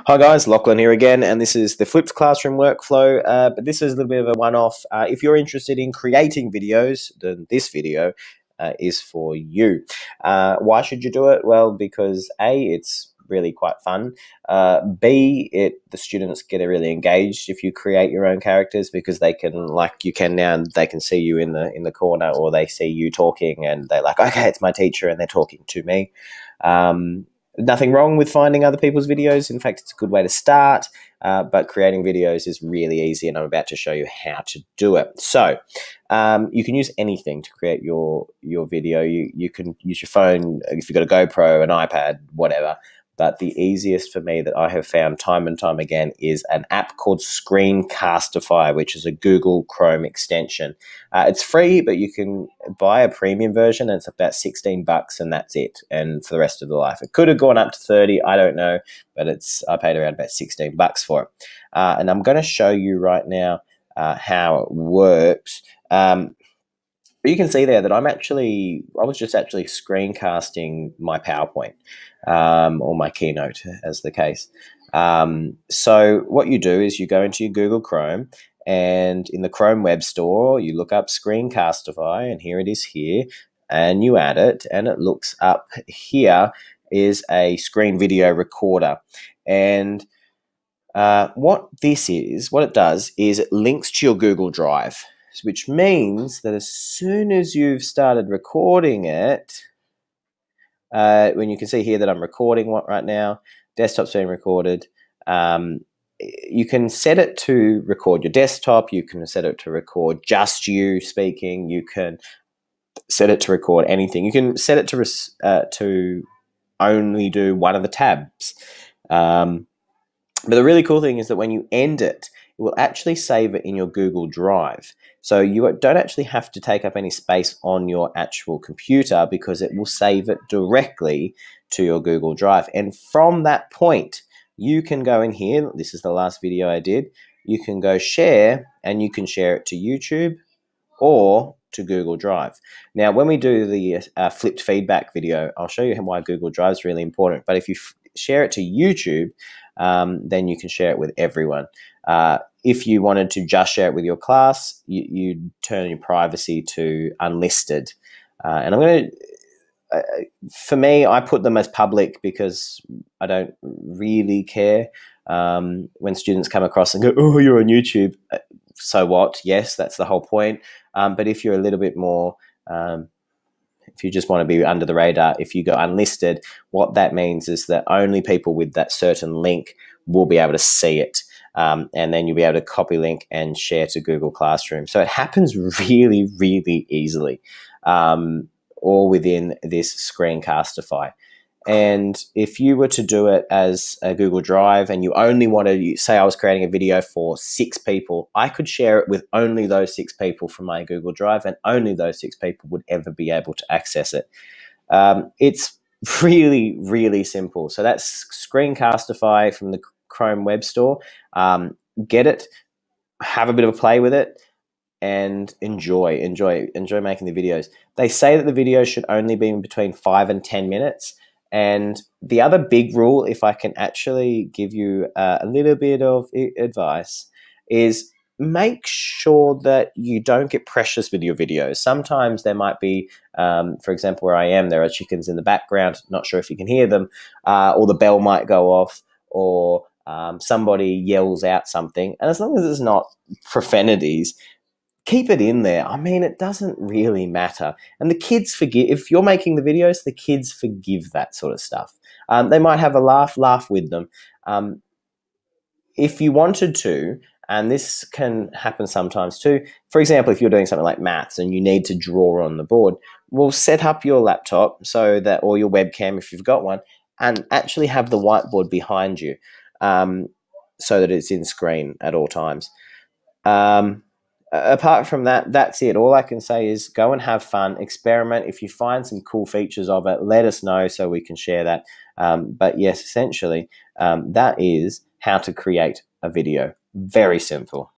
Hi guys, Lachlan here again, and this is the Flipped Classroom workflow, but this is a little bit of a one-off. If you're interested in creating videos, then this video is for you. Why should you do it? Well, because A, it's really quite fun. B, the students get really engaged if you create your own characters, because they can, like you can now, they can see you in the corner, or they see you talking and they're like, okay, it's my teacher and they're talking to me. Nothing wrong with finding other people's videos. In fact, it's a good way to start, but creating videos is really easy, and I'm about to show you how to do it. So you can use anything to create your video. You can use your phone, if you've got a GoPro, an iPad, whatever. But the easiest for me that I have found time and time again is an app called Screencastify, which is a Google Chrome extension. It's free, but you can buy a premium version, and it's about $16, and that's it. And for the rest of the life, it could have gone up to 30. I don't know, but I paid around about $16 for it. And I'm going to show you right now how it works. But you can see there that I was just actually screencasting my PowerPoint or my Keynote, as the case. So what you do is you go into your Google Chrome, and in the Chrome Web Store, you look up Screencastify, and here it is here, and you add it, and it looks up here is a screen video recorder. And what it does is it links to your Google Drive, which means that as soon as you've started recording it, when you can see here that I'm recording right now, desktop's being recorded, you can set it to record your desktop, you can set it to record just you speaking, you can set it to record anything, you can set it to only do one of the tabs. But the really cool thing is that when you end it, it will actually save it in your Google Drive. So you don't actually have to take up any space on your actual computer, because it will save it directly to your Google Drive. And from that point, you can go in here. This is the last video I did. You can go share, and you can share it to YouTube or to Google Drive. Now, when we do the flipped feedback video, I'll show you why Google Drive is really important. But if you share it to YouTube, then you can share it with everyone. If you wanted to just share it with your class, you turn your privacy to unlisted. And I'm going to, for me, I put them as public because I don't really care when students come across and go, oh, you're on YouTube. So what? Yes, that's the whole point. But if you're a little bit more, if you just want to be under the radar, if you go unlisted, what that means is that only people with that certain link will be able to see it. And then you'll be able to copy link and share to Google Classroom. So it happens really, really easily, all within this Screencastify. And if you were to do it as a Google Drive, and you only wanted, say I was creating a video for 6 people, I could share it with only those 6 people from my Google Drive, and only those 6 people would ever be able to access it. It's really, really simple. So that's Screencastify from the Chrome Web Store. Get it, have a bit of a play with it, and enjoy making the videos. They say that the videos should only be between 5 and 10 minutes. And the other big rule, if I can actually give you a little bit of advice, is make sure that you don't get precious with your videos. Sometimes there might be, for example, where I am, there are chickens in the background, not sure if you can hear them, or the bell might go off, or somebody yells out something. And as long as it's not profanities, keep it in there. I mean, it doesn't really matter. And the kids forgive. If you're making the videos, the kids forgive that sort of stuff. They might have a laugh with them. If you wanted to, and this can happen sometimes too, for example, if you're doing something like maths and you need to draw on the board, well, set up your laptop so that, or your webcam if you've got one, and actually have the whiteboard behind you, so that it's in screen at all times. Apart from that, that's it. All I can say is go and have fun, experiment. If you find some cool features of it, let us know so we can share that. But yes, essentially, that is how to create a video. Very simple.